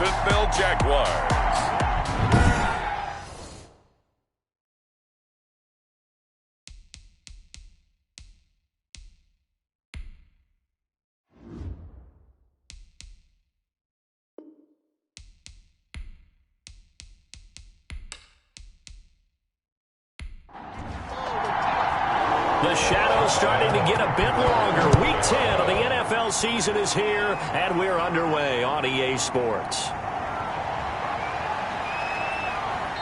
Jacksonville Jaguars. The shadow's starting to get a bit longer. Week 10 of the NFL season is here, and we're underway on EA Sports.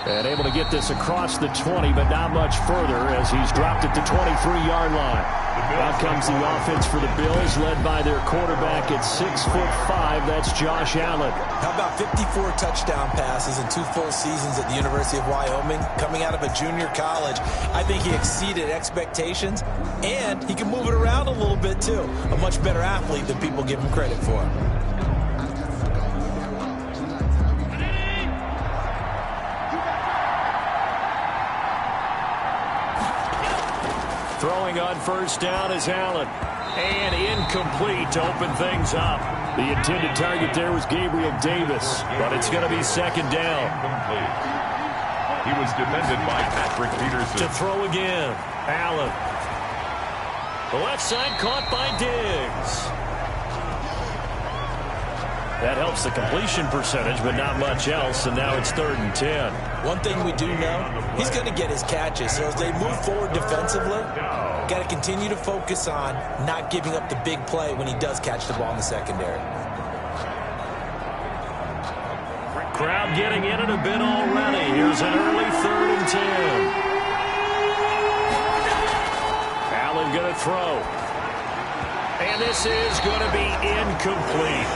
And able to get this across the 20, but not much further as he's dropped at the 23-yard line. Out comes the offense for the Bills, led by their quarterback at 6'5". That's Josh Allen. How about 54 touchdown passes in 2 full seasons at the University of Wyoming, coming out of a junior college? I think he exceeded expectations, and he can move it around a little bit, too. A much better athlete than people give him credit for. Throwing on first down is Allen. And incomplete to open things up. The intended target there was Gabriel Davis, but it's going to be second down. He was defended by Patrick Peterson. To throw again, Allen. The left side caught by Diggs. That helps the completion percentage, but not much else, and now it's 3rd and 10. One thing we do know, he's going to get his catches. So as they move forward defensively, got to continue to focus on not giving up the big play when he does catch the ball in the secondary. Crowd getting in it a bit already. Here's an early 3rd and 10. Allen going to throw. And this is going to be incomplete.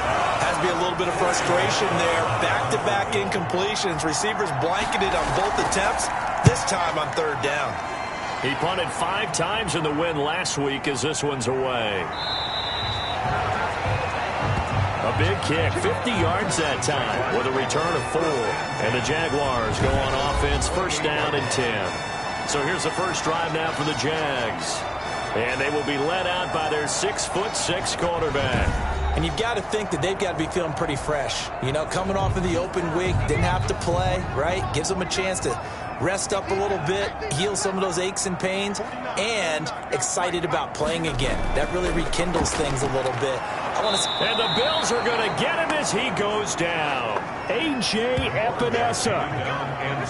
Has to be a little bit of frustration there. Back-to-back incompletions. Receivers blanketed on both attempts, this time on 3rd down. He punted 5 times in the win last week as this one's away. A big kick, 50 yards that time with a return of 4. And the Jaguars go on offense, 1st down and 10. So here's the first drive now for the Jags. And they will be led out by their 6'6" quarterback. And you've got to think that they've got to be feeling pretty fresh. You know, coming off of the open week, didn't have to play, right? Gives them a chance to rest up a little bit, heal some of those aches and pains, and excited about playing again. That really rekindles things a little bit. And the Bills are going to get him as he goes down. A.J. Epinesa.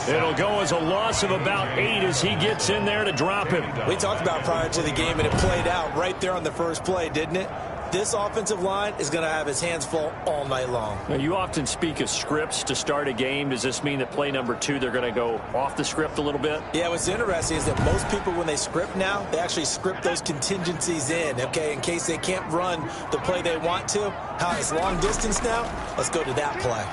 It'll go as a loss of about 8 as he gets in there to drop him. We talked about prior to the game, and it played out right there on the first play, didn't it? This offensive line is going to have his hands full all night long. Now, you often speak of scripts to start a game. Does this mean that play number 2, they're going to go off the script a little bit? Yeah, what's interesting is that most people, when they script now, they actually script those contingencies in, okay, in case they can't run the play they want to. How it's long distance now? Let's go to that play.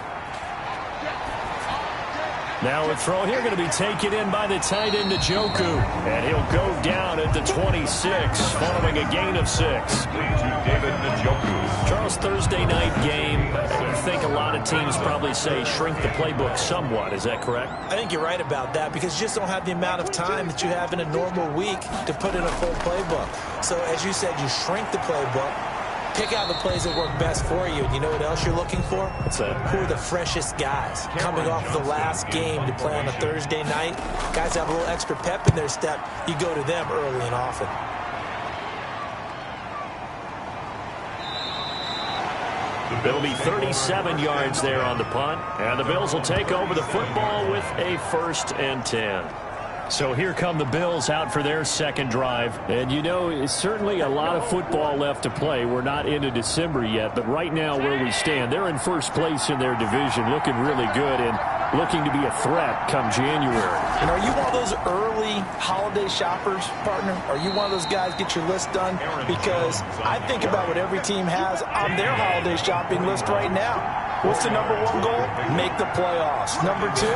Now a throw here going to be taken in by the tight end Njoku. And he'll go down at the 26, following a gain of 6. David Njoku. Charles, Thursday night game. I think a lot of teams probably say shrink the playbook somewhat. Is that correct? I think you're right about that because you just don't have the amount of time that you have in a normal week to put in a full playbook. So as you said, you shrink the playbook. Pick out the plays that work best for you. And you know what else you're looking for? What's that? Who are the freshest guys coming off the last game to play on a Thursday night? Guys have a little extra pep in their step. You go to them early and often. It'll be 37 yards there on the punt. And the Bills will take over the football with a 1st and 10. So here come the Bills out for their second drive. And, you know, it's certainly a lot of football left to play. We're not into December yet, but right now where we stand, they're in first place in their division, looking really good and looking to be a threat come January. And are you one of those early holiday shoppers, partner? Are you one of those guys get your list done? Because I think about what every team has on their holiday shopping list right now. What's the number 1 goal? Make the playoffs. Number 2,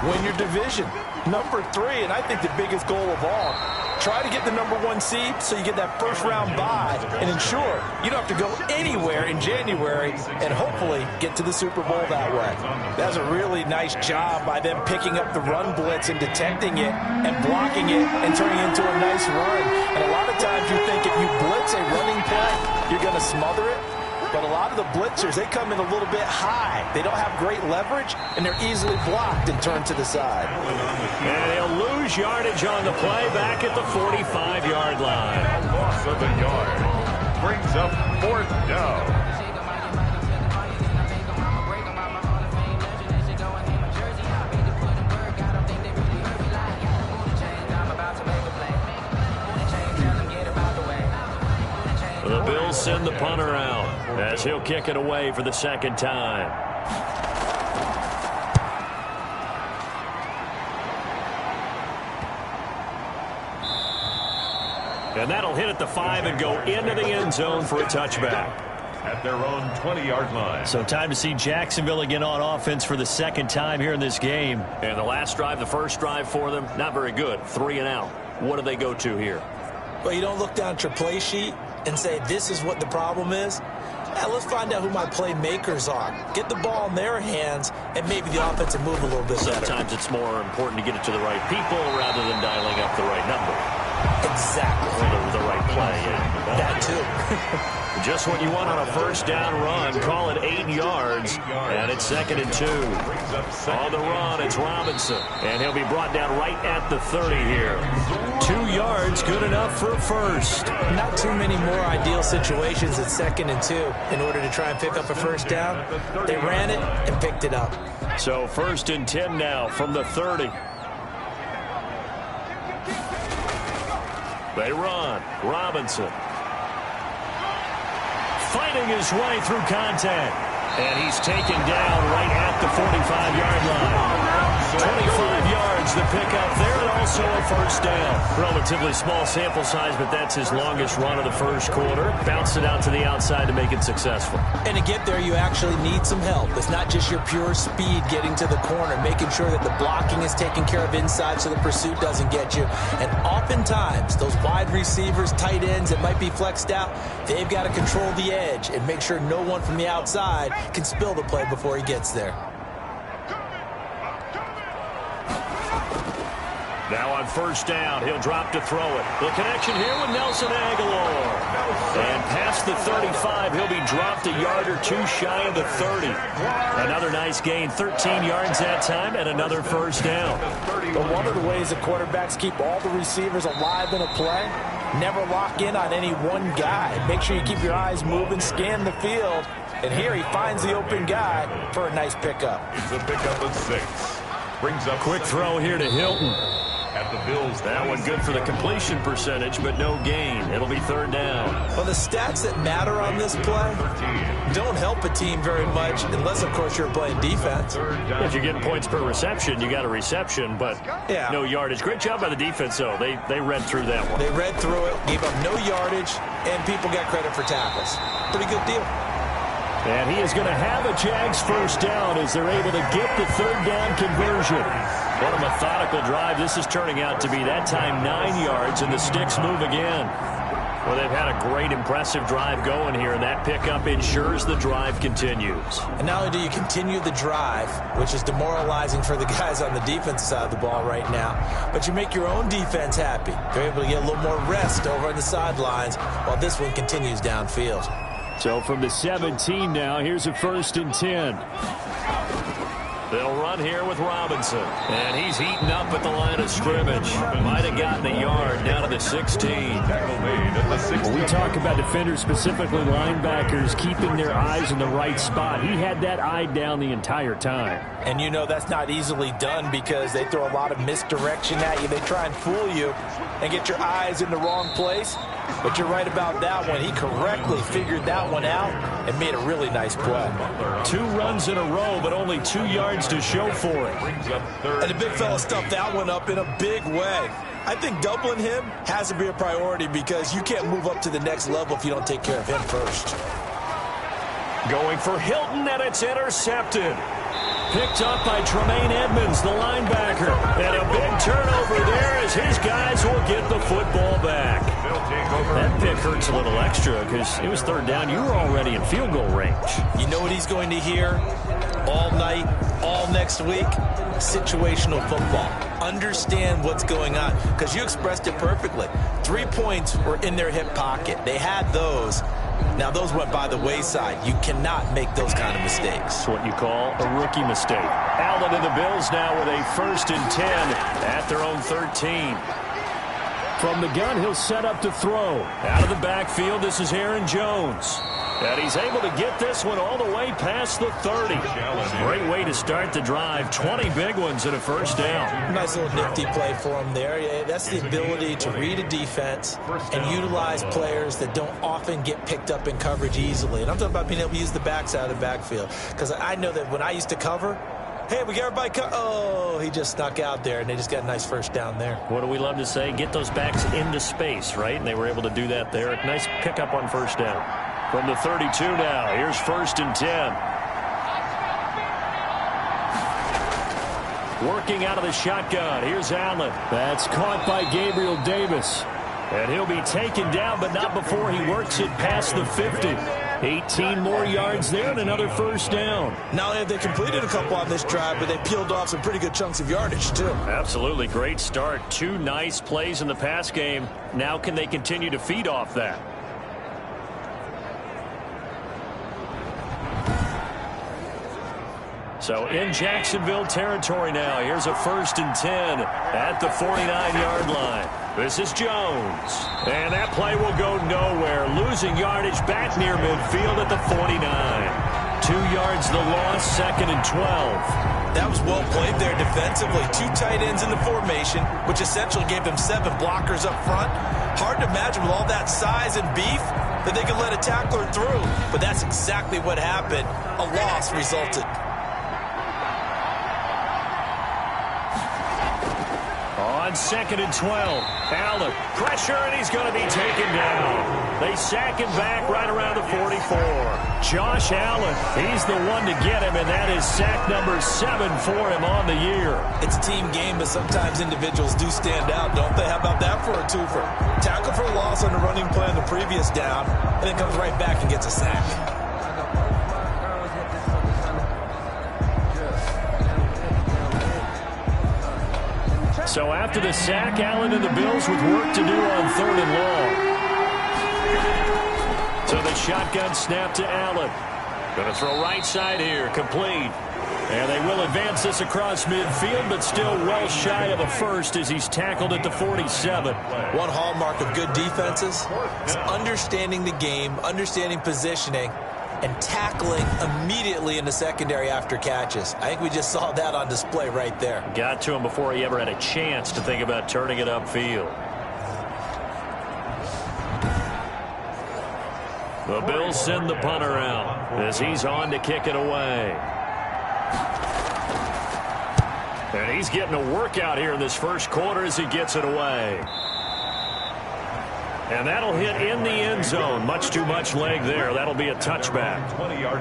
win your division. Number 3, and I think the biggest goal of all, try to get the number 1 seed so you get that first-round bye and ensure you don't have to go anywhere in January and hopefully get to the Super Bowl that way. That's a really nice job by them picking up the run blitz and detecting it and blocking it and turning it into a nice run. And a lot of times you think if you blitz a running play, you're going to smother it. But a lot of the blitzers, they come in a little bit high. They don't have great leverage, and they're easily blocked and turned to the side. And he'll lose yardage on the play back at the 45-yard line. A loss of a yard brings up 4th down. The Bills send the punter out as he'll kick it away for the second time. And that'll hit at the 5 and go into the end zone for a touchback. At their own 20-yard line. So time to see Jacksonville again on offense for the second time here in this game. And the last drive, the first drive for them, not very good. 3 and out. What do they go to here? Well, you don't look down at your play sheet and say, this is what the problem is. Now, let's find out who my playmakers are. Get the ball in their hands, and maybe the offense will move a little bit better. Sometimes it's more important to get it to the right people rather than dialing up the right number. Exactly. Or the right play, yeah. That too. Just what you want on a first down run. Call it 8 yards, and it's 2nd and 2. On the run, it's Robinson, and he'll be brought down right at the 30 here. 2 yards, good enough for a first. Not too many more ideal situations at 2nd and 2 in order to try and pick up a first down. They ran it and picked it up. So 1st and 10 now from the 30. They run. Robinson fighting his way through contact. And he's taken down right at the 45-yard line. 25 yards the pickup there, and also a first down. Relatively small sample size, but that's his longest run of the first quarter. Bounced it out to the outside to make it successful. And to get there, you actually need some help. It's not just your pure speed getting to the corner, making sure that the blocking is taken care of inside so the pursuit doesn't get you. And oftentimes, those wide receivers, tight ends that might be flexed out, they've got to control the edge and make sure no one from the outside can spill the play before he gets there. Now on first down, he'll drop to throw it. The connection here with Nelson Aguilar. And past the 35, he'll be dropped a yard or two shy of the 30. Another nice gain, 13 yards that time, and another first down. But one of the ways that quarterbacks keep all the receivers alive in a play, never lock in on any one guy. Make sure you keep your eyes moving, scan the field. And here he finds the open guy for a nice pickup. It's a pickup of 6. Brings up quick throw here to Hilton. At the Bills. That one good for the completion percentage, but no gain. It'll be 3rd down. Well, the stats that matter on this play don't help a team very much unless, of course, you're playing defense. If you're getting points per reception, you got a reception, but no yardage. Great job by the defense, though. They read through that one. They read through it, gave up no yardage, and people got credit for tackles. Pretty good deal. And he is going to have a Jags first down as they're able to get the 3rd down conversion. What a methodical drive this is turning out to be. That time 9 yards, and the sticks move again. Well, they've had a great, impressive drive going here, and that pickup ensures the drive continues. And not only do you continue the drive, which is demoralizing for the guys on the defensive side of the ball right now, but you make your own defense happy. They're able to get a little more rest over on the sidelines while this one continues downfield. So from the 17 now, here's a 1st and 10. They'll run here with Robinson. And he's heating up at the line of scrimmage. Might have gotten a yard down to the 16. When we talk about defenders, specifically linebackers, keeping their eyes in the right spot. He had that eye down the entire time. And you know that's not easily done because they throw a lot of misdirection at you. They try and fool you and get your eyes in the wrong place. But you're right about that one. He correctly figured that one out and made a really nice play. 2 runs in a row, but only 2 yards to show for it. And the big fella stuffed that one up in a big way. I think doubling him has to be a priority because you can't move up to the next level if you don't take care of him first. Going for Hilton, and it's intercepted. Picked up by Tremaine Edmonds, the linebacker. And a big turnover there as his guys will get the football back. That pick hurts a little extra because it was 3rd down. You were already in field goal range. You know what he's going to hear all night, all next week? Situational football. Understand what's going on because you expressed it perfectly. 3 points were in their hip pocket. They had those. Now, those went by the wayside. You cannot make those kind of mistakes. That's what you call a rookie mistake. Allen and the Bills now with a 1st and 10 at their own 13. From the gun, he'll set up to throw. Out of the backfield, this is Aaron Jones. And he's able to get this one all the way past the 30. Great way to start the drive. 20 big ones and a 1st down. Nice little nifty play for him there. Yeah, that's the ability to read a defense and utilize players that don't often get picked up in coverage easily. And I'm talking about being able to use the backside of the backfield. Because I know that when I used to cover, hey, we got everybody oh, he just snuck out there, and they just got a nice 1st down there. What do we love to say? Get those backs into space, right? And they were able to do that there. Nice pickup on 1st down. From the 32 now, here's 1st and 10. Working out of the shotgun, here's Allen. That's caught by Gabriel Davis. And he'll be taken down, but not before he works it past the 50. 18 more yards there and another 1st down. Not only have they completed a couple on this drive, but they peeled off some pretty good chunks of yardage, too. Absolutely. Great start. 2 nice plays in the pass game. Now can they continue to feed off that? So in Jacksonville territory now. Here's a 1st and 10 at the 49-yard line. This is Jones. And that play will go nowhere. Losing yardage back near midfield at the 49. 2 yards the loss, 2nd and 12. That was well played there defensively. 2 tight ends in the formation, which essentially gave them 7 blockers up front. Hard to imagine with all that size and beef that they could let a tackler through. But that's exactly what happened. A loss resulted. On 2nd and 12, Allen, pressure, and he's going to be taken down. They sack him back right around the 44. Josh Allen, he's the one to get him, and that is sack number 7 for him on the year. It's a team game, but sometimes individuals do stand out, don't they? How about that for a twofer? Tackle for a loss on the running play on the previous down, and then comes right back and gets a sack. So after the sack, Allen and the Bills with work to do on 3rd and long. So the shotgun snap to Allen. Going to throw right side here, complete. And they will advance this across midfield, but still well shy of a 1st as he's tackled at the 47. One hallmark of good defenses is understanding the game, understanding positioning, and tackling immediately in the secondary after catches. I think we just saw that on display right there. Got to him before he ever had a chance to think about turning it upfield. The Bills send the punter out as he's on to kick it away. And he's getting a workout here in this 1st quarter as he gets it away. And that'll hit in the end zone. Much too much leg there. That'll be a touchback.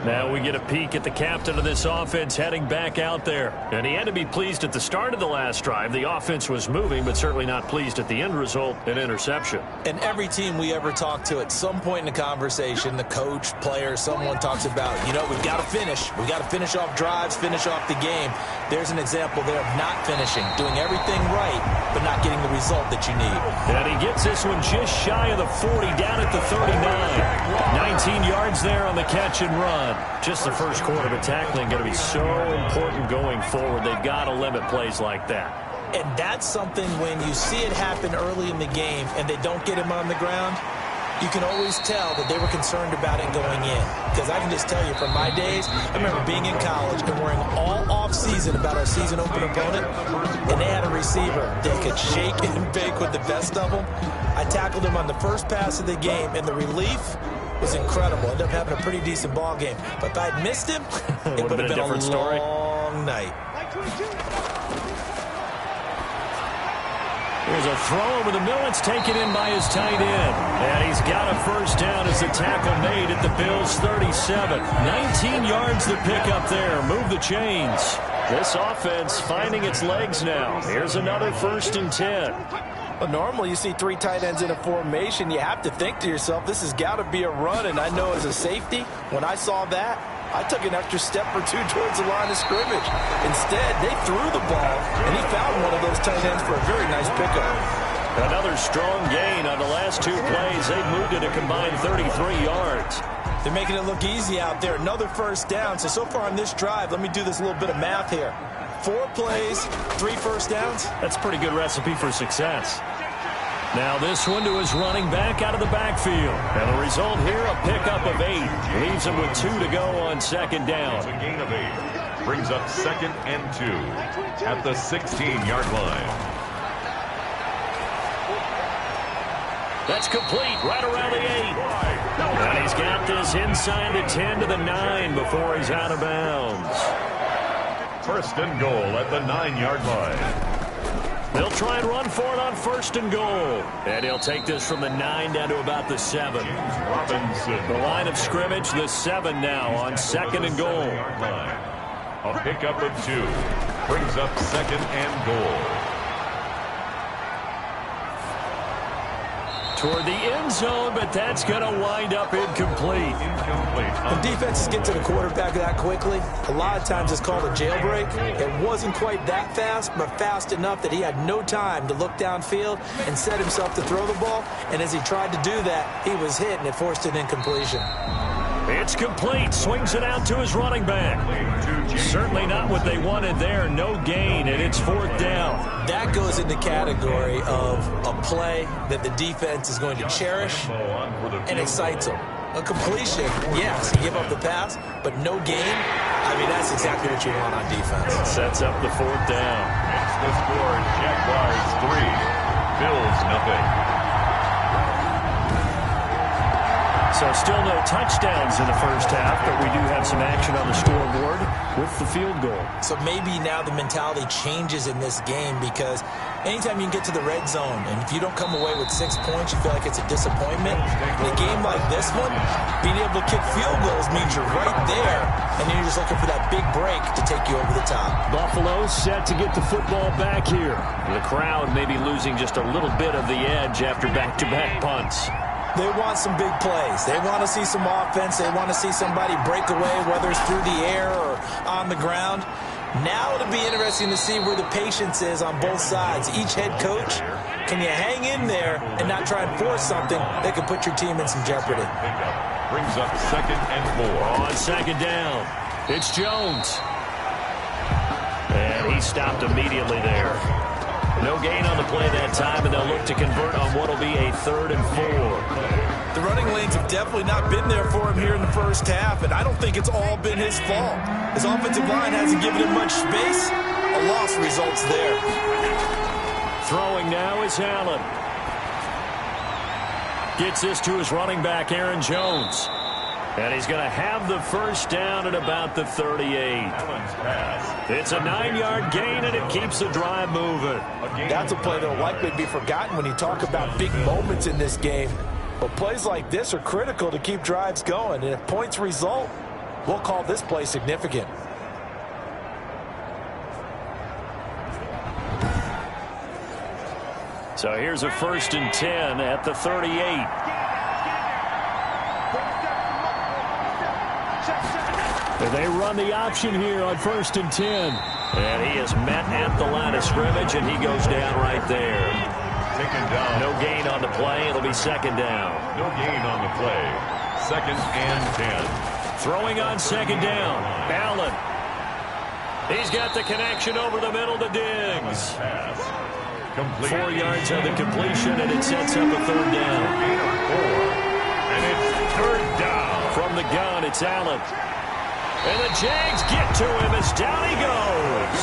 Now we get a peek at the captain of this offense heading back out there. And he had to be pleased at the start of the last drive. The offense was moving, but certainly not pleased at the end result, an interception. And every team we ever talk to at some point in the conversation, the coach, player, someone talks about, you know, we've got to finish. We've got to finish off drives, finish off the game. There's an example there of not finishing, doing everything right, but not getting the result that you need. And he gets this one just shy of the 40, down at the 39. 19 yards there on the catch and run. Just the 1st quarter, but tackling going to be so important going forward. They've got to limit plays like that. And that's something when you see it happen early in the game and they don't get him on the ground, you can always tell that they were concerned about it going in. Because I can just tell you from my days, I remember being in college and worrying all off-season about our season open opponent, and they had a receiver that could shake and bake with the best of them. I tackled him on the first pass of the game, and the relief was incredible. Ended up having a pretty decent ball game. But if I'd missed him, it would have been a different story. Long night. There's a throw over the middle. It's taken in by his tight end. And he's got a 1st down as the tackle made at the Bills' 37. 19 yards to pick up there. Move the chains. This offense finding its legs now. Here's another 1st and 10. Well, normally you see 3 tight ends in a formation. You have to think to yourself, this has got to be a run. And I know as a safety, when I saw that, I took an extra step or 2 towards the line of scrimmage. Instead, they threw the ball, and he found one of those tight ends for a very nice pickup. Another strong gain on the last 2 plays. They've moved it a combined 33 yards. They're making it look easy out there. Another first down. So far on this drive, let me do this little bit of math here. 4 plays, 3 first downs. That's a pretty good recipe for success. Now this one to his running back out of the backfield. And the result here, a pickup of 8. Leaves him with 2 to go on second down. It's a gain of 8. Brings up 2nd and 2 at the 16-yard line. That's complete right around the 8. And he's got this inside the 10 to the 9 before he's out of bounds. 1st and goal at the 9-yard line. They'll try and run for it on 1st and goal. And he'll take this from the 9 down to about the 7. Robinson. The line of scrimmage, the 7 now on 2nd and goal. A pickup of 2. Brings up 2nd and goal. Toward the end zone, but that's going to wind up incomplete. When defenses get to the quarterback that quickly, a lot of times it's called a jailbreak. It wasn't quite that fast, but fast enough that he had no time to look downfield and set himself to throw the ball. And as he tried to do that, he was hit, and it forced an incompletion. It's complete. Swings it out to his running back. Certainly not what they wanted there. No gain, and it's 4th down. That goes in the category of a play that the defense is going to cherish and excites them. A completion, yes, you give up the pass, but no gain. I mean, that's exactly what you want on defense. Sets up the 4th down. It's the score, Jaguars 3, Bills nothing. So still no touchdowns in the first half, but we do have some action on the scoreboard with the field goal. So maybe now the mentality changes in this game, because anytime you can get to the red zone, and if you don't come away with 6 points, you feel like it's a disappointment. In a game like this one, being able to kick field goals means you're right there, and then you're just looking for that big break to take you over the top. Buffalo set to get the football back here. The crowd may be losing just a little bit of the edge after back-to-back punts. They want some big plays. They want to see some offense. They want to see somebody break away, whether it's through the air or on the ground. Now it'll be interesting to see where the patience is on both sides. Each head coach, can you hang in there and not try and force something that could put your team in some jeopardy? Brings up 2nd and 4. On 2nd down, it's Jones. And he stopped immediately there. No gain on the play that time, and they'll look to convert on what will be a 3rd and 4. The running lanes have definitely not been there for him here in the first half, and I don't think it's all been his fault. His offensive line hasn't given him much space. A loss results there. Throwing now is Allen. Gets this to his running back, Aaron Jones. And he's going to have the first down at about the 38. It's a 9-yard gain, and it keeps the drive moving. That's a play that will likely be forgotten when you talk about big moments in this game. But plays like this are critical to keep drives going. And if points result, we'll call this play significant. So here's a 1st and 10 at the 38. They run the option here on 1st and 10. And he is met at the line of scrimmage, and he goes down right there. Taken down. No gain on the play. It'll be 2nd down. No gain on the play. 2nd and 10. Throwing on 2nd down. Allen. He's got the connection over the middle to Diggs. 4 yards on the completion, and it sets up a 3rd down. And it's 3rd down. From the gun, it's Allen. And the Jags get to him as down he goes.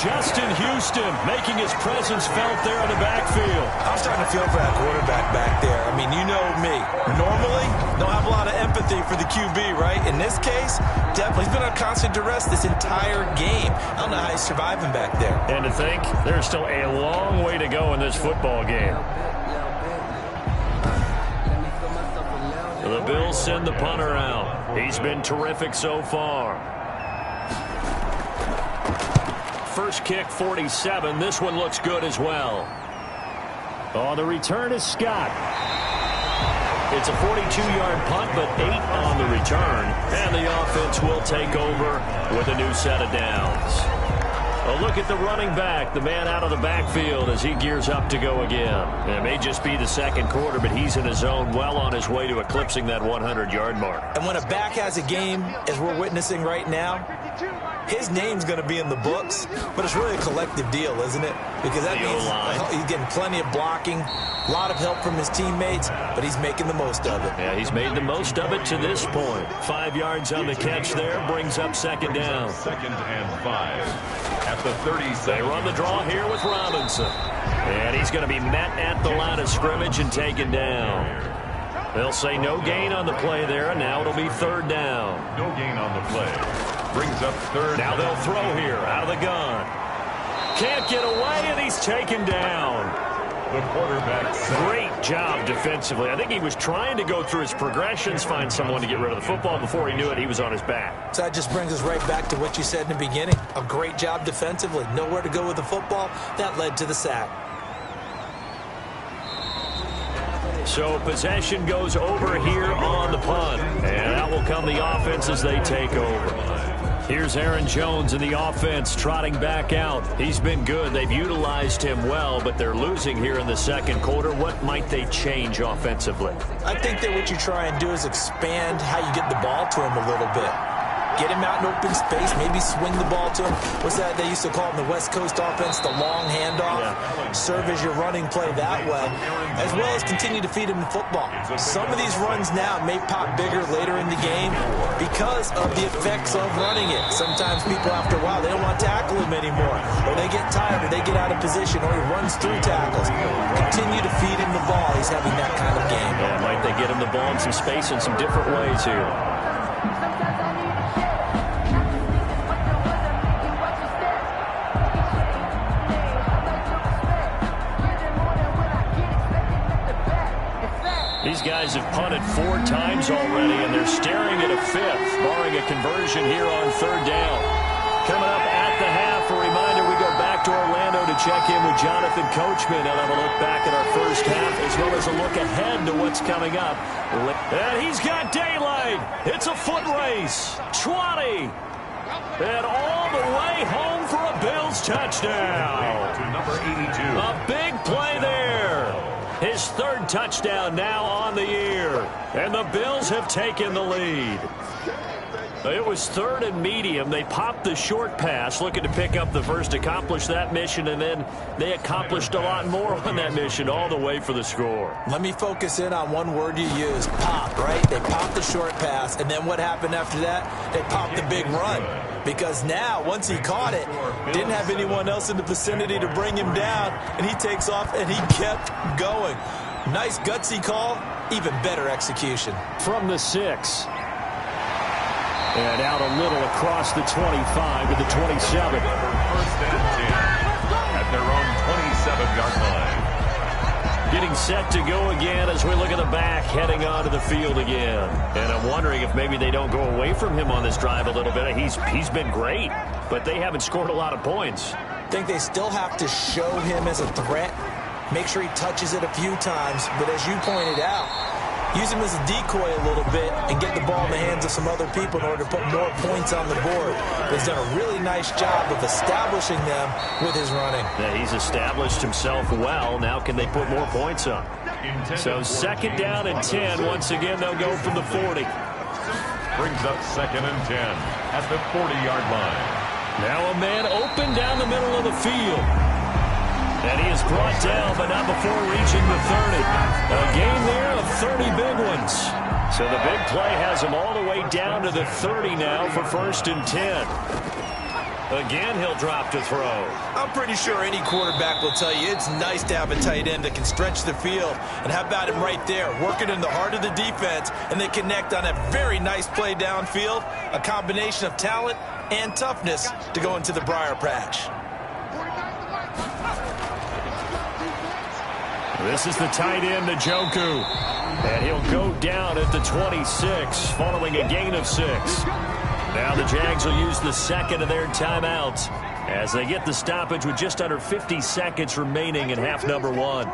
Justin Houston making his presence felt there in the backfield. I'm starting to feel for that quarterback back there. I mean, you know me. Normally, don't have a lot of empathy for the QB, right? In this case, definitely he's been on constant duress this entire game. I don't know how he's surviving back there. And to think, there's still a long way to go in this football game. The Bills send the punter out. He's been terrific so far. First kick, 47. This one looks good as well. On the return is Scott. It's a 42-yard punt, but 8 on the return. And the offense will take over with a new set of downs. A look at the running back, the man out of the backfield as he gears up to go again. And it may just be the second quarter, but he's in his zone, well on his way to eclipsing that 100-yard mark. And when a back has a game, as we're witnessing right now, his name's going to be in the books, but it's really a collective deal, isn't it? Because that means he's getting plenty of blocking, a lot of help from his teammates, but he's making the most of it. Yeah, he's made the most of it to this point. 5 yards on the catch there, brings up second down. 2nd and 5. At the 37. They run the draw here with Robinson. And he's going to be met at the line of scrimmage and taken down. They'll say no gain on the play there, and now it'll be 3rd down. No gain on the play. Brings up 3rd. Now they'll throw here out of the gun. Can't get away, and he's taken down. The quarterback. Great job defensively. I think he was trying to go through his progressions, find someone to get rid of the football. Before he knew it, he was on his back. So that just brings us right back to what you said in the beginning. A great job defensively. Nowhere to go with the football. That led to the sack. So possession goes over here on the punt. And out will come the offense as they take over. Here's Aaron Jones in the offense trotting back out. He's been good. They've utilized him well, but they're losing here in the second quarter. What might they change offensively? I think that what you try and do is expand how you get the ball to him a little bit. Get him out in open space, maybe swing the ball to him. What's that they used to call in the West Coast offense, the long handoff? Yeah. Serve as your running play that way, as well as continue to feed him the football. Some of these runs now may pop bigger later in the game because of the effects of running it. Sometimes people, after a while, they don't want to tackle him anymore, or they get tired, or they get out of position, or he runs through tackles. Continue to feed him the ball. He's having that kind of game. Yeah, might they get him the ball in some space in some different ways here. These guys have punted 4 times already, and they're staring at a 5th, barring a conversion here on 3rd down. Coming up at the half, a reminder, we go back to Orlando to check in with Jonathan Coachman. He'll have a look back at our first half, as well as a look ahead to what's coming up. And he's got daylight. It's a foot race. 20. And all the way home for a Bills touchdown. To number 82. A big play there. His 3rd touchdown now on the year. And the Bills have taken the lead. It was 3rd and medium. They popped the short pass, looking to pick up the first, accomplish that mission, and then they accomplished a lot more on that mission all the way for the score. Let me focus in on one word you used, pop, right? They popped the short pass, and then what happened after that? They popped the big run. Because now, once he caught it, didn't have anyone else in the vicinity to bring him down, and he takes off, and he kept going. Nice gutsy call, even better execution. From the 6. And out a little across the 25 to the 27. 1st and 10 at their own 27-yard line. Getting set to go again as we look at the back, heading onto the field again. And I'm wondering if maybe they don't go away from him on this drive a little bit. He's been great, but they haven't scored a lot of points. I think they still have to show him as a threat, make sure he touches it a few times, but as you pointed out, use him as a decoy a little bit and get the ball in the hands of some other people in order to put more points on the board. But he's done a really nice job of establishing them with his running. Yeah, he's established himself well. Now can they put more points up? So 2nd down and 10. Once again, they'll go from the 40. Brings up 2nd and 10 at the 40-yard line. Now a man open down the middle of the field. And he is brought down, but not before reaching the 30. A gain there of 30 big ones. So the big play has him all the way down to the 30 now for 1st and 10. Again, he'll drop to throw. I'm pretty sure any quarterback will tell you it's nice to have a tight end that can stretch the field. And how about him right there, working in the heart of the defense, and they connect on a very nice play downfield. A combination of talent and toughness to go into the briar patch. This is the tight end, Njoku. And he'll go down at the 26, following a gain of 6. Now the Jags will use the 2nd of their timeouts as they get the stoppage with just under 50 seconds remaining in half number 1.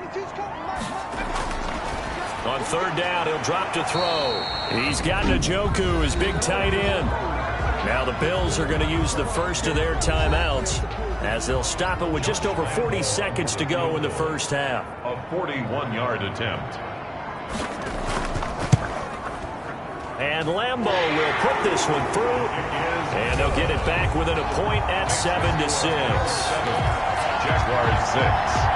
On 3rd down, he'll drop to throw. He's got Njoku, his big tight end. Now the Bills are going to use the first of their timeouts as they'll stop it with just over 40 seconds to go in the first half. A 41-yard attempt. And Lambeau will put this one through, and they'll get it back within a point at 7-6. Jaguars 6.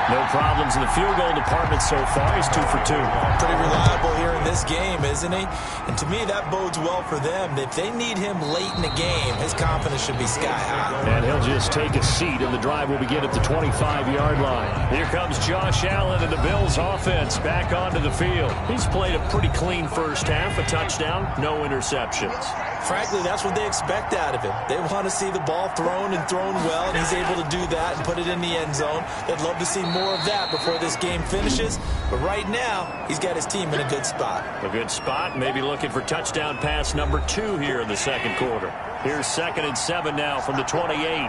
No problems in the field goal department so far. He's 2 for 2. Pretty reliable here in this game, isn't he? And to me, that bodes well for them. If they need him late in the game, his confidence should be sky high. And he'll just take a seat, and the drive will begin at the 25-yard line. Here comes Josh Allen and the Bills offense back onto the field. He's played a pretty clean first half, a touchdown, no interceptions. Frankly, that's what they expect out of him. They want to see the ball thrown and thrown well, and he's able to do that and put it in the end zone. They'd love to see more of that before this game finishes. But right now, he's got his team in a good spot. A good spot, maybe looking for touchdown pass number 2 here in the second quarter. Here's 2nd and 7 now from the 28.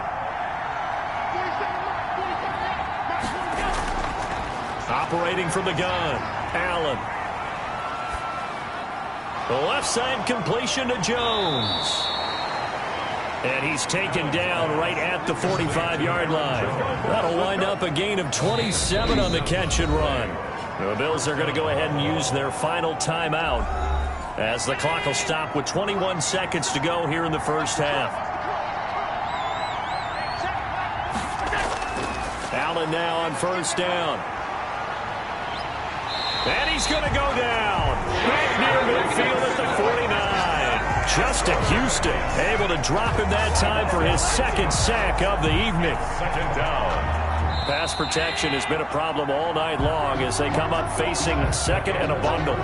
Operating from the gun, Allen. The left side completion to Jones. And he's taken down right at the 45-yard line. That'll wind up a gain of 27 on the catch and run. The Bills are going to go ahead and use their final timeout as the clock will stop with 21 seconds to go here in the first half. Allen now on first down. And he's going to go down right near midfield at the 49. Justin Houston able to drop him that time for his 2nd sack of the evening. 2nd down. Pass protection has been a problem all night long as they come up facing 2nd and a bundle.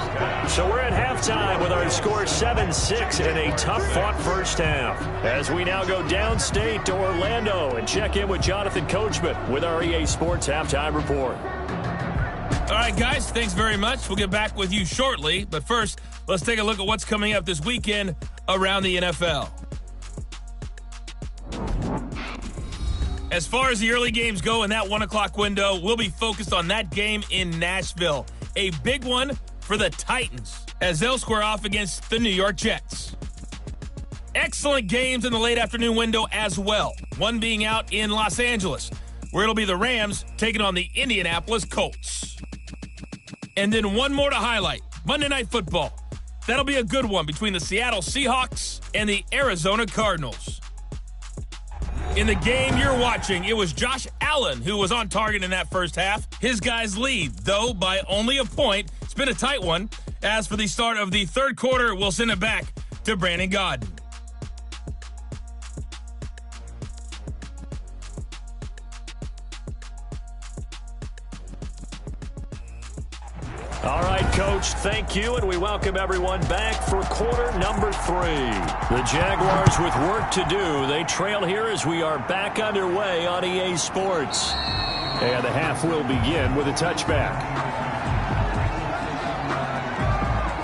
So we're at halftime with our score 7-6 in a tough-fought first half. As we now go downstate to Orlando and check in with Jonathan Coachman with our EA Sports Halftime Report. All right, guys, thanks very much. We'll get back with you shortly. But first, let's take a look at what's coming up this weekend around the NFL. As far as the early games go in that 1 o'clock window, we'll be focused on that game in Nashville. A big one for the Titans as they'll square off against the New York Jets. Excellent games in the late afternoon window as well. One being out in Los Angeles, where it'll be the Rams taking on the Indianapolis Colts. And then one more to highlight, Monday Night Football. That'll be a good one between the Seattle Seahawks and the Arizona Cardinals. In the game you're watching, it was Josh Allen who was on target in that first half. His guys lead, though, by only a point. It's been a tight one. As for the start of the third quarter, we'll send it back to Brandon Godden. All right, Coach, thank you, and we welcome everyone back for quarter number 3. The Jaguars with work to do. They trail here as we are back underway on EA Sports. And the half will begin with a touchback.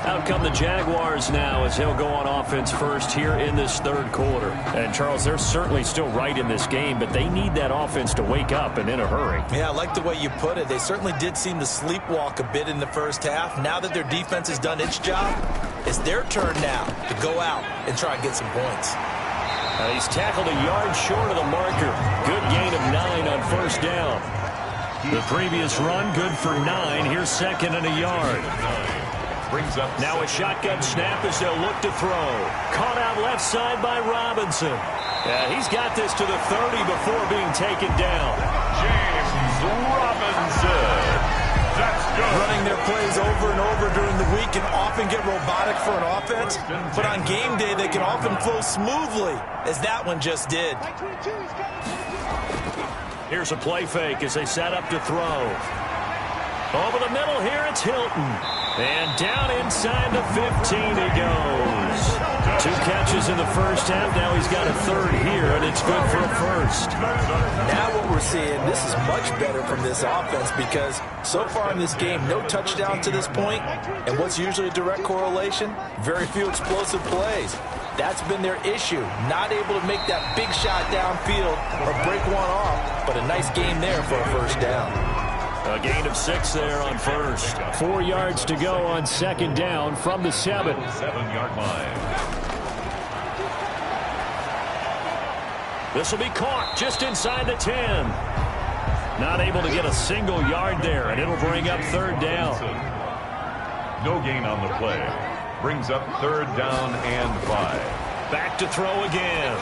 Out come the Jaguars now as they'll go on offense first here in this third quarter. And, Charles, they're certainly still right in this game, but they need that offense to wake up and in a hurry. Yeah, I like the way you put it. They certainly did seem to sleepwalk a bit in the first half. Now that their defense has done its job, it's their turn now to go out and try and get some points. He's tackled a yard short of the marker. Good gain of 9 on first down. The previous run, good for 9. Here's 2nd and a yard. Brings up now a shotgun snap as they'll look to throw. Caught out left side by Robinson. He's got this to the 30 before being taken down. James Robinson. That's good. Running their plays over and over during the week can often get robotic for an offense, but on game day they can often flow smoothly, as that one just did. Here's a play fake as they set up to throw. Over the middle here, it's Hilton. And down inside the 15 he goes. 2 catches in the first half. Now he's got a 3rd here, and it's good for a 1st. Now what we're seeing, this is much better from this offense because so far in this game, no touchdown to this point. And what's usually a direct correlation? Very few explosive plays. That's been their issue. Not able to make that big shot downfield or break one off, but a nice game there for a 1st down. A gain of 6 there on first. 4 yards to go on 2nd down from the 7. 7-yard line. This will be caught just inside the 10. Not able to get a single yard there, and it'll bring up third down. No gain on the play. Brings up third down and 5. Back to throw again.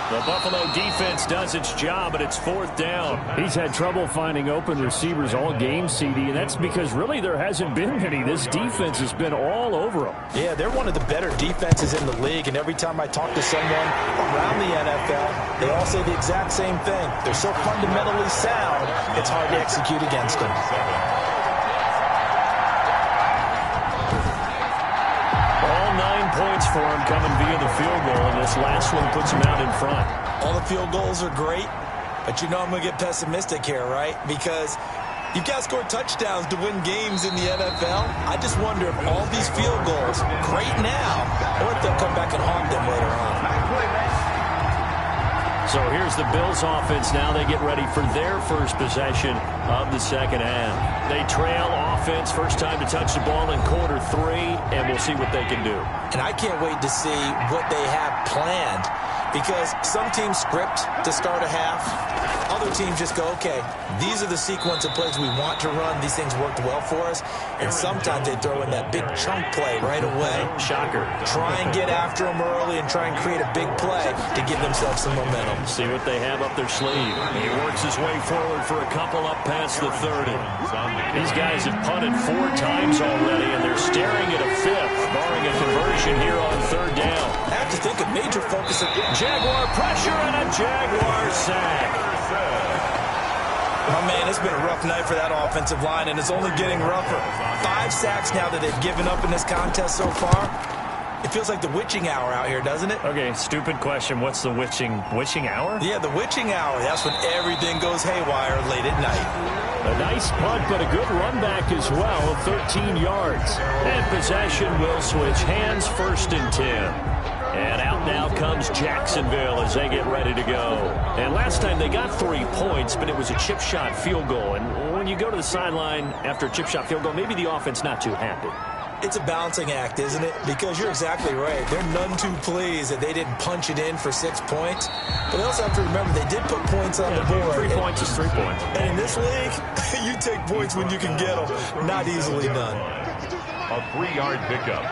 The Buffalo defense does its job, but it's fourth down. He's had trouble finding open receivers all game, CD, and that's because really there hasn't been many. This defense has been all over them. Yeah, they're one of the better defenses in the league, and every time I talk to someone around the NFL, they all say the exact same thing. They're so fundamentally sound, it's hard to execute against them. All 9 points for him coming via the field goal, and this last one puts him out in front. All the field goals are great, but you know I'm going to get pessimistic here, right? Because you've got to score touchdowns to win games in the NFL. I just wonder if all these field goals, great now, or if they'll come back and haunt them later on. So here's the Bills offense now. They get ready for their first possession of the second half. They trail offense, first time to touch the ball in quarter 3, and we'll see what they can do. And I can't wait to see what they have planned, because some teams script to start a half. Other teams just go, okay, these are the sequence of plays we want to run. These things worked well for us. And sometimes they throw in that big chunk play right away. Shocker. Try and get after them early and try and create a big play to give themselves some momentum. See what they have up their sleeve. He works his way forward for a couple up past the 30. These guys have punted 4 times already, and they're staring at a 5th, barring a conversion here on third down. I have to think a major focus of Jaguar pressure and a Jaguar sack. Oh, man, it's been a rough night for that offensive line, and it's only getting rougher. 5 sacks now that they've given up in this contest so far. It feels like the witching hour out here, doesn't it? Okay, stupid question. What's the witching hour? Yeah, the witching hour. That's when everything goes haywire late at night. A nice punt, but a good run back as well of 13 yards. And possession will switch hands, first and 10. And out now comes Jacksonville as they get ready to go. And last time they got 3 points, but it was a chip shot field goal. And when you go to the sideline after a chip shot field goal, maybe the offense not too happy. It's a balancing act, isn't it? Because you're exactly right. They're none too pleased that they didn't punch it in for 6 points. But they also have to remember they did put points on the board. 3 points is 3 points. And in this league, you take points when you can get them. Not easily done. A 3-yard pickup.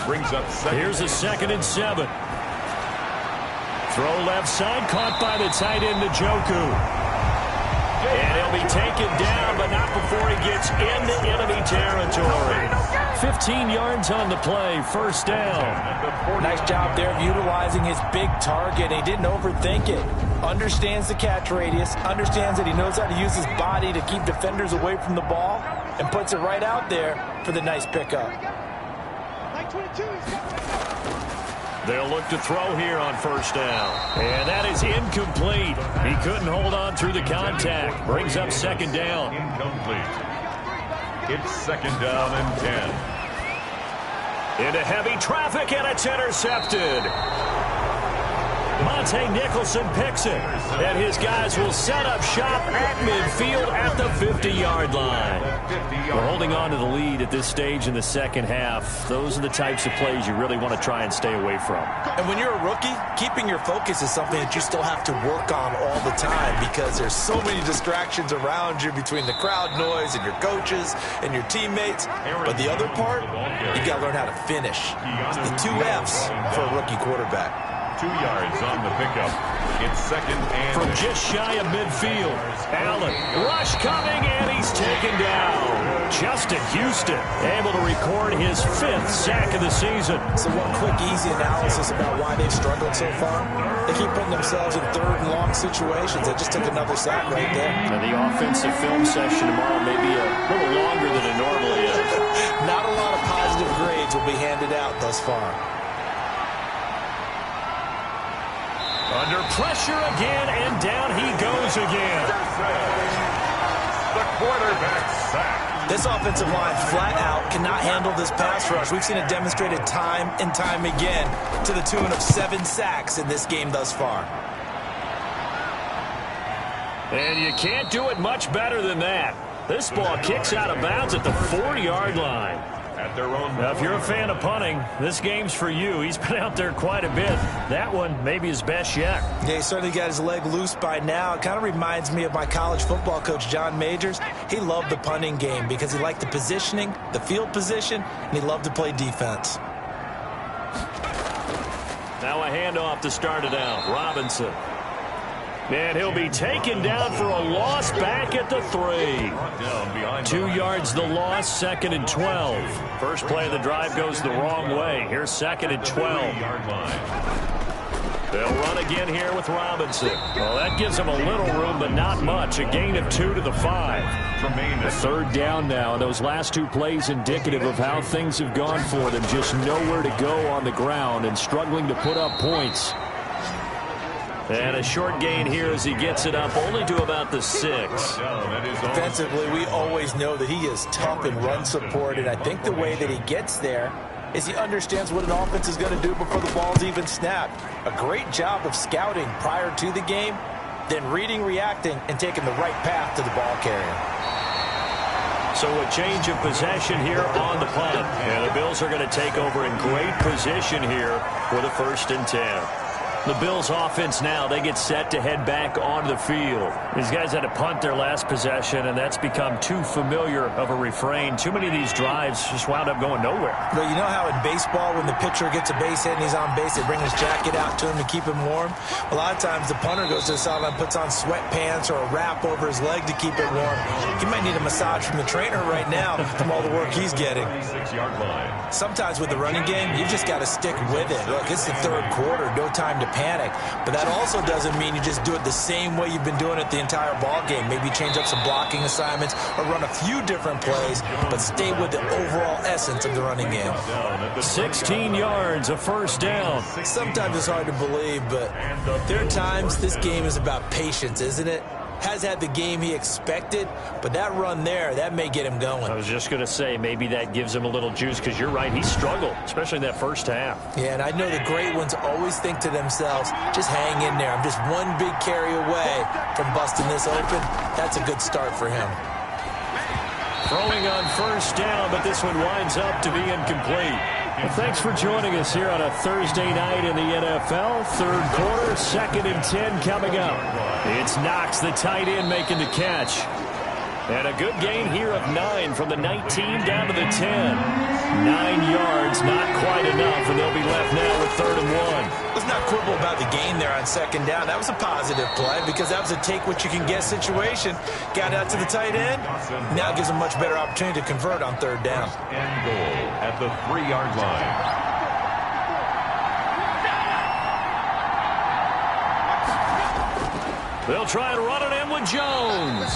Brings up second. Here's a 2nd and 7. Throw left side, caught by the tight end, Njoku. And he'll be taken down, but not before he gets into enemy territory. 15 yards on the play, first down. Nice job there of utilizing his big target. He didn't overthink it. Understands the catch radius, understands that he knows how to use his body to keep defenders away from the ball, and puts it right out there for the nice pickup. They'll look to throw here on first down. And that is incomplete. He couldn't hold on through the contact. Brings up second down. Incomplete. It's second down and 10. Into heavy traffic, and it's intercepted. Monte Nicholson picks it, and his guys will set up shop at midfield at the 50-yard line. We're holding on to the lead at this stage in the second half. Those are the types of plays you really want to try and stay away from. And when you're a rookie, keeping your focus is something that you still have to work on all the time, because there's so many distractions around you between the crowd noise and your coaches and your teammates. But the other part, you got to learn how to finish. It's the 2 F's for a rookie quarterback. 2 yards on the pickup. It's second and... From just shy of midfield, Allen, rush coming, and he's taken down. Justin Houston able to record his 5th sack of the season. So one quick, easy analysis about why they've struggled so far. They keep putting themselves in 3rd and long situations. They just took another sack right there. And the offensive film session tomorrow may be a little longer than it normally is. Not a lot of positive grades will be handed out thus far. Under pressure again, and down he goes again. The quarterback sack. This offensive line flat out cannot handle this pass rush. We've seen it demonstrated time and time again to the tune of 7 sacks in this game thus far. And you can't do it much better than that. This ball kicks out of bounds at the 4-yard line. at their own. Now, if you're a fan of punting, this game's for you. He's been out there quite a bit. That one, maybe his best yet. Yeah, he certainly got his leg loose by now. It kind of reminds me of my college football coach, John Majors. He loved the punting game because he liked the positioning, the field position, and he loved to play defense. Now a handoff to start it out. Robinson. And he'll be taken down for a loss back at the 3. 2 yards the loss, 2nd and 12. First play of the drive goes the wrong way. Here's 2nd and 12. They'll run again here with Robinson. Well, that gives them a little room, but not much. A gain of 2 to the 5. A third down now. Those last 2 plays indicative of how things have gone for them. Just nowhere to go on the ground and struggling to put up points. And a short gain here as he gets it up only to about the 6. Defensively, we always know that he is tough in run support, and I think the way that he gets there is he understands what an offense is going to do before the ball's even snapped. A great job of scouting prior to the game, then reading, reacting, and taking the right path to the ball carrier. So a change of possession here on the punt. And the Bills are going to take over in great position here with a 1st and 10. The Bills offense now, they get set to head back onto the field. These guys had to punt their last possession, and that's become too familiar of a refrain. Too many of these drives just wound up going nowhere. But you know how in baseball, when the pitcher gets a base hit and he's on base, they bring his jacket out to him to keep him warm? A lot of times the punter goes to the sideline, puts on sweatpants or a wrap over his leg to keep it warm. He might need a massage from the trainer right now from all the work he's getting. Sometimes with the running game, you just got to stick with it. Look, it's the 3rd quarter, no time to panic. But that also doesn't mean you just do it the same way you've been doing it the entire ball game. Maybe change up some blocking assignments or run a few different plays, but stay with the overall essence of the running game. 16 yards, a 1st down. Sometimes it's hard to believe, but there are times this game is about patience, isn't it? Has had the game he expected, but that run there, that may get him going. I was just going to say, maybe that gives him a little juice, because you're right, he struggled, especially in that 1st half. Yeah, and I know the great ones always think to themselves, just hang in there. I'm just one big carry away from busting this open. That's a good start for him. Throwing on 1st down, but this one winds up to be incomplete. Well, thanks for joining us here on a Thursday night in the NFL. 3rd quarter, 2nd and 10 coming up. It's Knox, the tight end, making the catch. And a good gain here of 9 from the 19 down to the 10. 9 yards, not quite enough, and they'll be left now with 3rd and 1. Let's not quibble about the gain there on 2nd down. That was a positive play because that was a take-what-you-can-get situation. Got out to the tight end. Now it gives him a much better opportunity to convert on 3rd down. And goal at the 3-yard line. They'll try and run it in with Jones.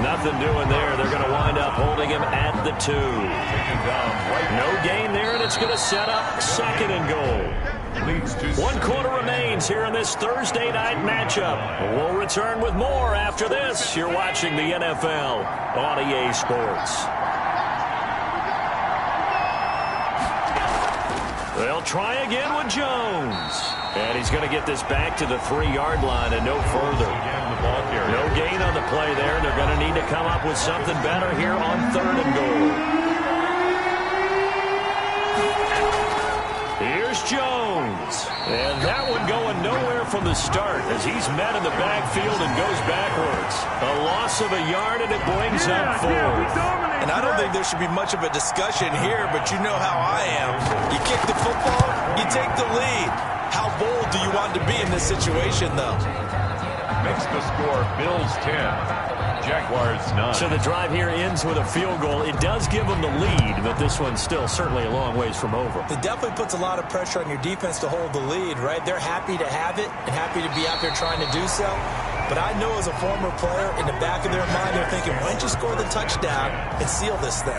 Nothing doing there. They're going to wind up holding him at the 2. No gain there, and it's going to set up 2nd and goal. 1 quarter remains here in this Thursday night matchup. We'll return with more after this. You're watching the NFL on EA Sports. They'll try again with Jones. And he's going to get this back to the 3-yard line and no further. No gain on the play there. They're going to need to come up with something better here on 3rd and goal. Here's Jones. And that one going nowhere from the start as he's met in the backfield and goes backwards. A loss of a yard, and it brings up 4th. And I don't think there should be much of a discussion here, but you know how I am. You kick the football, you take the lead. How bold do you want to be in this situation, though? Makes the score Bills 10, Jaguars 9. So the drive here ends with a field goal. It does give them the lead, but this one's still certainly a long ways from over. It definitely puts a lot of pressure on your defense to hold the lead, right? They're happy to have it and happy to be out there trying to do so. But I know as a former player, in the back of their mind, they're thinking, why don't you score the touchdown and seal this thing?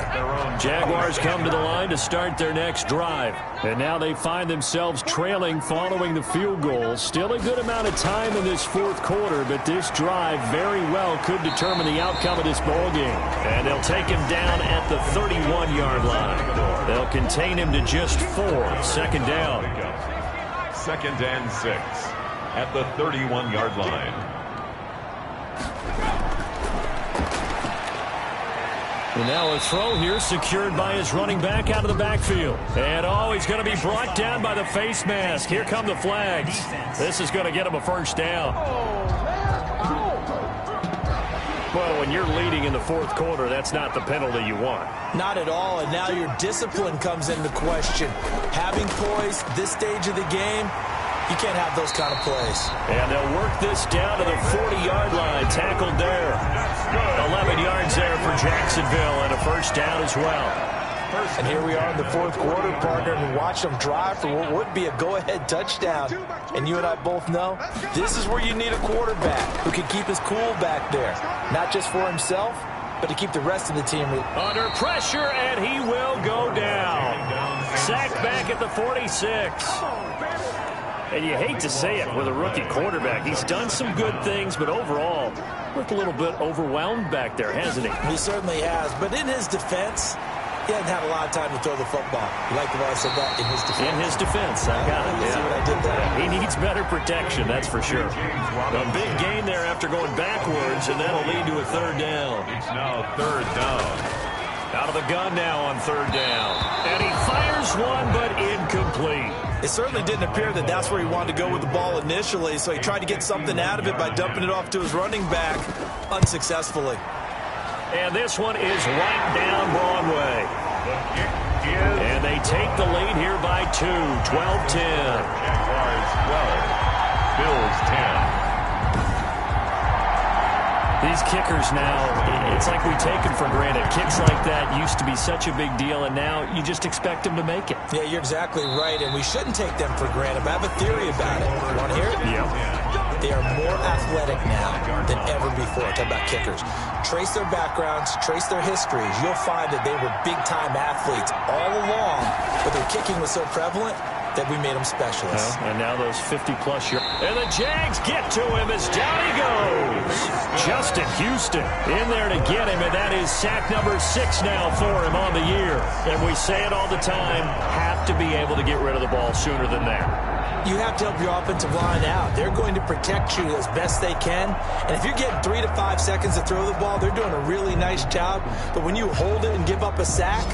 Jaguars come to the line to start their next drive. And now they find themselves trailing following the field goal. Still a good amount of time in this 4th quarter, but this drive very well could determine the outcome of this ball game. And they'll take him down at the 31-yard line. They'll contain him to just 4. 2nd down. 2nd and 6 at the 31-yard line. And now a throw here secured by his running back out of the backfield. And, oh, he's going to be brought down by the face mask. Here come the flags. This is going to get him a first down. Well, when you're leading in the fourth quarter, that's not the penalty you want. Not at all, and now your discipline comes into question. Having poise this stage of the game, you can't have those kind of plays. And they'll work this down to the 40-yard line. Tackled there. 11 yards there for Jacksonville and a first down as well. And here we are in the fourth quarter, partner, and watch them drive for what would be a go-ahead touchdown. And you and I both know this is where you need a quarterback who can keep his cool back there. Not just for himself, but to keep the rest of the team. Under pressure, and he will go down. Sacked back at the 46. And you hate to say it with a rookie quarterback. He's done some good things, but overall, looked a little bit overwhelmed back there, hasn't he? He certainly has, but in his defense, he hasn't had a lot of time to throw the football. You like the way I said that? In his defense. In his defense. I got it. You see what I did there? He needs better protection, that's for sure. A big gain there after going backwards, and that'll lead to a third down. It's now third down. Out of the gun now on third down. And he fires one, but incomplete. It certainly didn't appear that that's where he wanted to go with the ball initially, so he tried to get something out of it by dumping it off to his running back unsuccessfully. And this one is right down Broadway. And they take the lead here by 2, 12-10. Jaguars 12, Bills 10. These kickers now, it's like we take them for granted. Kicks like that used to be such a big deal, and now you just expect them to make it. Yeah, you're exactly right, and we shouldn't take them for granted. But I have a theory about it. You want to hear it? Yeah. They are more athletic now than ever before. Talk about kickers. Trace their backgrounds, trace their histories. You'll find that they were big-time athletes all along, but their kicking was so prevalent that we made them specialists. And now those 50-plus yards. And the Jags get to him as down he goes. Justin Houston in there to get him, and that is sack number 6 now for him on the year. And we say it all the time, have to be able to get rid of the ball sooner than that. You have to help your offensive line out. They're going to protect you as best they can. And if you're getting 3 to 5 seconds to throw the ball, they're doing a really nice job. But when you hold it and give up a sack,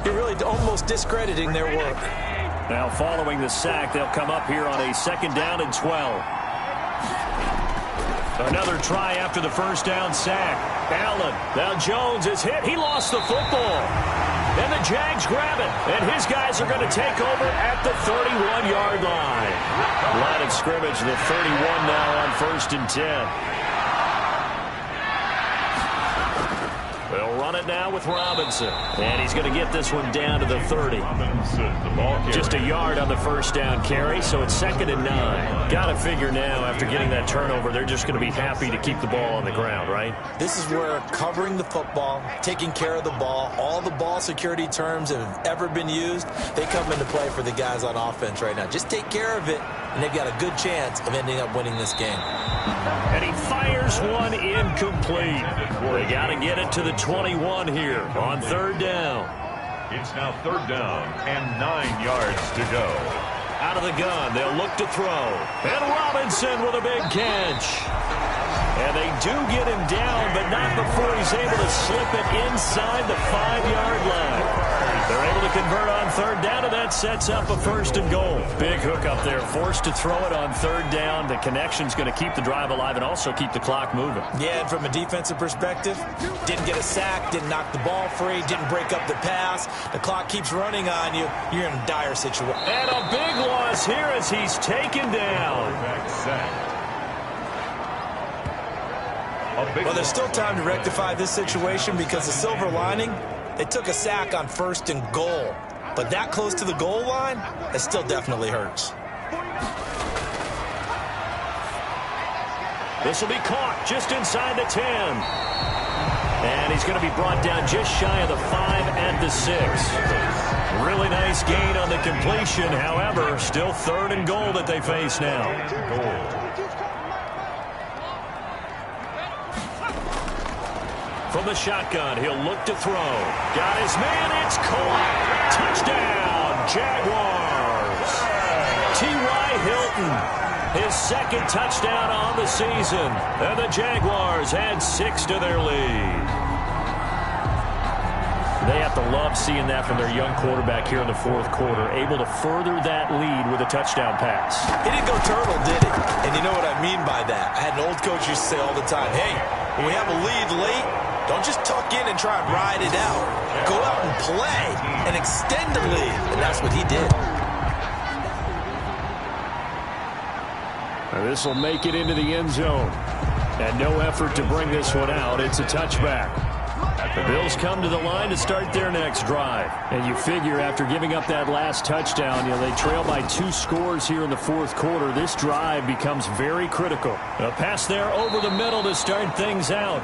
you're really almost discrediting their work. Now following the sack, they'll come up here on a 2nd down and 12. Another try after the first down sack. Allen. Now Jones is hit. He lost the football. And the Jags grab it. And his guys are going to take over at the 31-yard line. Line of scrimmage, the 31 now on 1st and 10. They'll run it now with Robinson. And he's going to get this one down to the 30. Just a yard on the first down carry, so it's 2nd and 9. Got to figure now, after getting that turnover, they're just going to be happy to keep the ball on the ground, right? This is where covering the football, taking care of the ball, all the ball security terms that have ever been used, they come into play for the guys on offense right now. Just take care of it, and they've got a good chance of ending up winning this game. And he fires one incomplete. They got to get it to the 21 here on 3rd down. It's now 3rd down and 9 yards to go. Out of the gun, they'll look to throw. And Robinson with a big catch. And they do get him down, but not before he's able to slip it inside the 5-yard line. They're able to convert on 3rd down, and that sets up a 1st and goal. Big hook up there, forced to throw it on 3rd down. The connection's going to keep the drive alive and also keep the clock moving. Yeah, and from a defensive perspective, didn't get a sack, didn't knock the ball free, didn't break up the pass. The clock keeps running on you. You're in a dire situation. And a big loss here as he's taken down. Well, there's still time to rectify this situation because the silver lining, they took a sack on 1st and goal. But that close to the goal line, it still definitely hurts. This will be caught just inside the 10. And he's going to be brought down just shy of the 5 at the 6. Really nice gain on the completion. However, still 3rd and goal that they face now. From the shotgun, he'll look to throw. Got his man, it's caught. Touchdown, Jaguars. T.Y. Hilton, his 2nd touchdown on the season. And the Jaguars add 6 to their lead. They have to love seeing that from their young quarterback here in the fourth quarter, able to further that lead with a touchdown pass. He didn't go turtle, did he? And you know what I mean by that. I had an old coach used to say all the time, hey, when we have a lead late, don't just tuck in and try and ride it out. Go out and play and extend the lead. And that's what he did. This will make it into the end zone. And no effort to bring this one out. It's a touchback. The Bills come to the line to start their next drive. And you figure after giving up that last touchdown, they trail by 2 scores here in the fourth quarter. This drive becomes very critical. A pass there over the middle to start things out.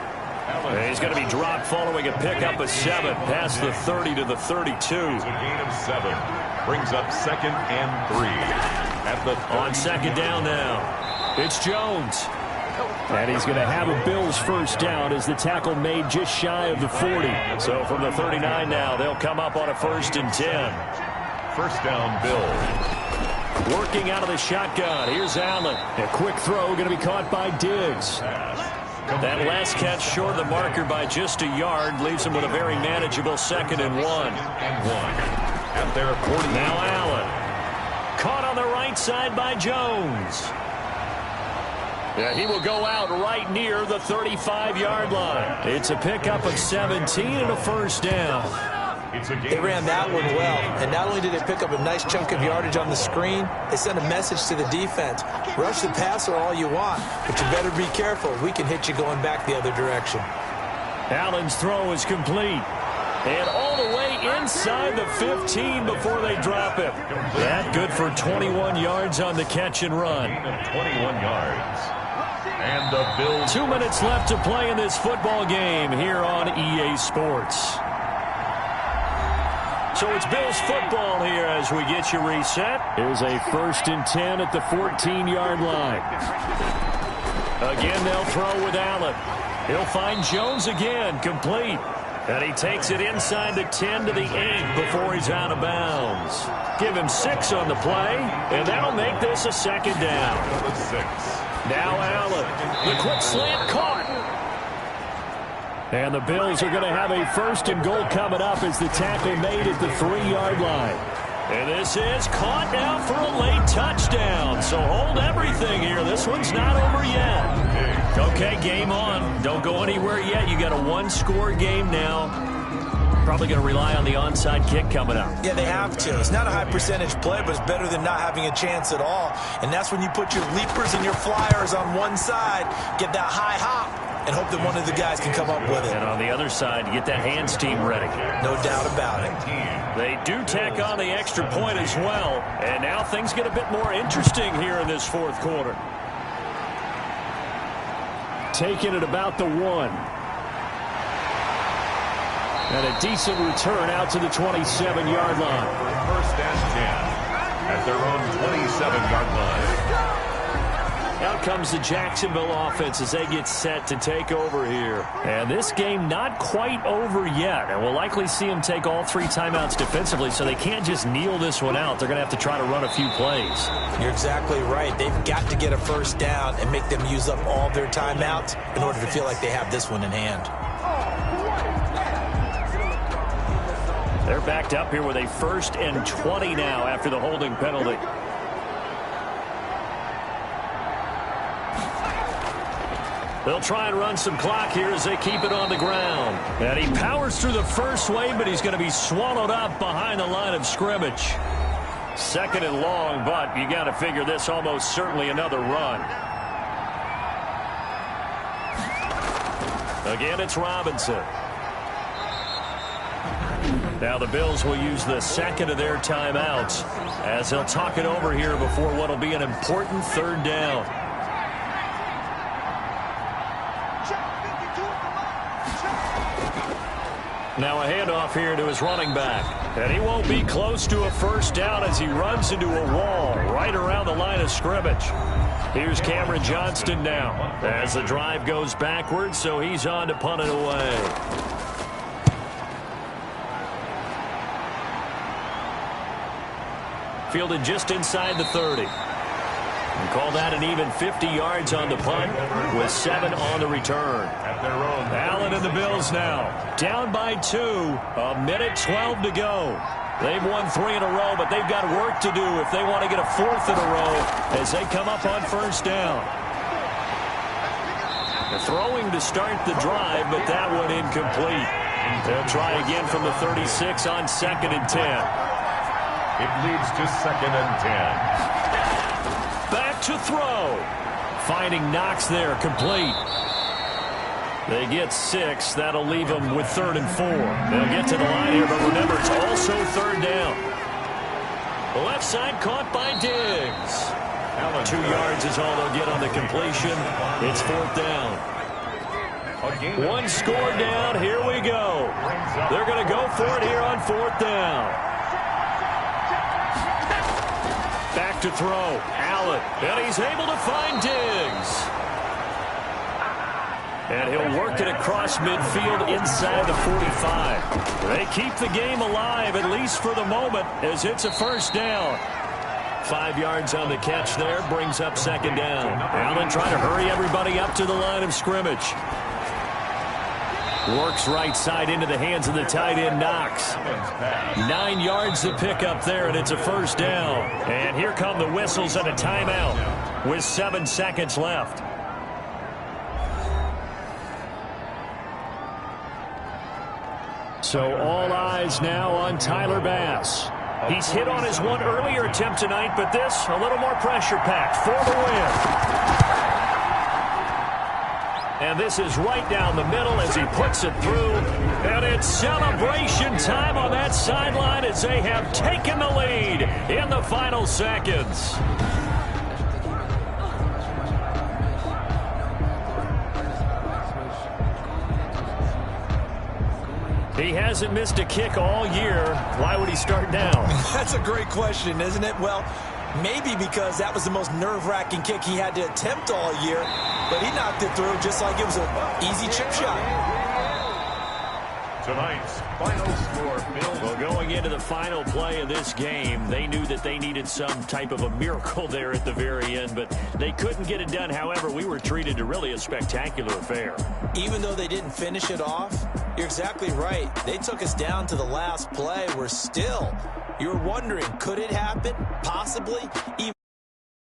And he's going to be dropped following a pickup of 7 past the 30 to the 32. It's a gain of 7. Brings up 2nd and 3. At the 30. On second down now, it's Jones. And he's going to have a Bills first down as the tackle made just shy of the 40. So from the 39 now, they'll come up on a 1st and 10. First down, Bills. Working out of the shotgun. Here's Allen. A quick throw going to be caught by Diggs. That last catch short of the marker by just a yard leaves him with a very manageable 2nd and 1. At their 40. Now Allen. Caught on the right side by Jones. Yeah, he will go out right near the 35-yard line. It's a pickup of 17 and a first down. They ran that one well, and not only did they pick up a nice chunk of yardage on the screen, they sent a message to the defense. Rush the passer all you want, but you better be careful. We can hit you going back the other direction. Allen's throw is complete. And all the way inside the 15 before they drop him. That good for 21 yards on the catch and run. 21 yards. And the Bills. 2 minutes left to play in this football game here on EA Sports. So it's Bills football here as we get you reset. Here's a 1st and 10 at the 14-yard line. Again, they'll throw with Allen. He'll find Jones again, complete. And he takes it inside the 10 to the 8 before he's out of bounds. Give him 6 on the play, and that'll make this a 2nd down. Now Allen. The quick slant caught. And the Bills are going to have a 1st and goal coming up as the tackle made at the 3-yard line. And this is caught now for a late touchdown. So hold everything here. This one's not over yet. Okay, game on. Don't go anywhere yet. You got a 1-score game now. Probably going to rely on the onside kick coming up. Yeah, they have to. It's not a high percentage play, but it's better than not having a chance at all. And that's when you put your leapers and your flyers on one side, get that high hop, and hope that one of the guys can come up with it. And on the other side, get that hands team ready. No doubt about it. They do tack on the extra point as well. And now things get a bit more interesting here in this fourth quarter. Taking it about the 1. And a decent return out to the 27-yard line. 1st and 10 at their own 27-yard line. Out comes the Jacksonville offense as they get set to take over here. And this game not quite over yet. And we'll likely see them take all 3 timeouts defensively, so they can't just kneel this one out. They're going to have to try to run a few plays. You're exactly right. They've got to get a 1st down and make them use up all their timeouts in order to feel like they have this one in hand. They're backed up here with a 1st and 20 now after the holding penalty. They'll try and run some clock here as they keep it on the ground. And he powers through the first wave, but he's going to be swallowed up behind the line of scrimmage. 2nd and long, but you got to figure this almost certainly another run. Again, it's Robinson. Now the Bills will use the 2nd of their timeouts as they'll talk it over here before what will be an important 3rd down. Now a handoff here to his running back. And he won't be close to a 1st down as he runs into a wall right around the line of scrimmage. Here's Cameron Johnston now as the drive goes backwards, so he's on to punt it away. Fielded just inside the 30. And call that an even 50 yards on the punt with 7 on the return. Allen and the Bills now down by 2. 1:12 to go. They've won 3 in a row, but they've got work to do if they want to get a 4th in a row as they come up on first down. Throwing to start the drive, but that one incomplete. They'll try again from the 36 on 2nd and 10. It leads to 2nd and 10. Back to throw. Finding Knox there, complete. They get 6. That'll leave them with 3rd and 4. They'll get to the line here, but remember, it's also 3rd down. The left side caught by Diggs. 2 yards is all they'll get on the completion. It's 4th down. 1 score down. Here we go. They're going to go for it here on 4th down. Back to throw. Allen. And he's able to find Diggs. And he'll work it across midfield inside the 45. They keep the game alive, at least for the moment, as it's a 1st down. 5 yards on the catch there, brings up 2nd down. Allen trying to hurry everybody up to the line of scrimmage. Works right side into the hands of the tight end, Knox. 9 yards to pick up there, and it's a 1st down. And here come the whistles and a timeout with 7 seconds left. So all eyes now on Tyler Bass. He's hit on his one earlier attempt tonight, but this a little more pressure-packed for the win. And this is right down the middle as he puts it through. And it's celebration time on that sideline as they have taken the lead in the final seconds. He hasn't missed a kick all year. Why would he start now? That's a great question, isn't it? Well, maybe because that was the most nerve-wracking kick he had to attempt all year, but he knocked it through just like it was an easy chip shot. Tonight's final score, Bills. Well, going into the final play of this game, they knew that they needed some type of a miracle there at the very end, but they couldn't get it done. However, we were treated to really a spectacular affair. Even though they didn't finish it off, you're exactly right. They took us down to the last play. We're still, you're wondering, could it happen? Possibly. Even